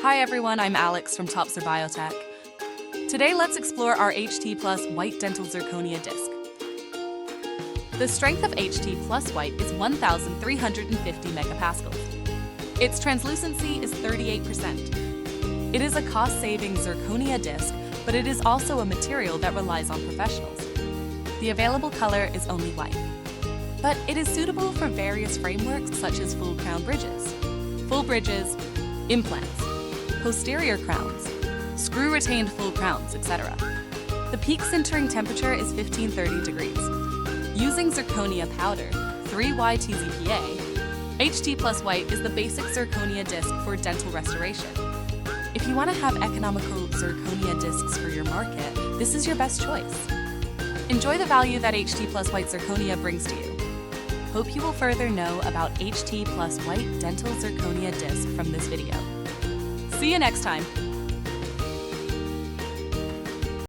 Hi everyone, I'm Alex from Topzir Biotech. Today let's explore our HT Plus White Dental Zirconia disc. The strength of HT Plus White is 1,350 megapascals. Its translucency is 38%. It is a cost-saving zirconia disc, but it is also a material that relies on professionals. The available color is only white. But it is suitable for various frameworks such as full crown bridges, full bridges, implants, posterior crowns, screw-retained full crowns, etc. The peak sintering temperature is 1530 degrees. Using zirconia powder, 3Y-TZPA, HT Plus White is the basic zirconia disc for dental restoration. If you want to have economical zirconia discs for your market, this is your best choice. Enjoy the value that HT Plus White Zirconia brings to you. Hope you will further know about HT Plus White Dental Zirconia disc from this video. See you next time!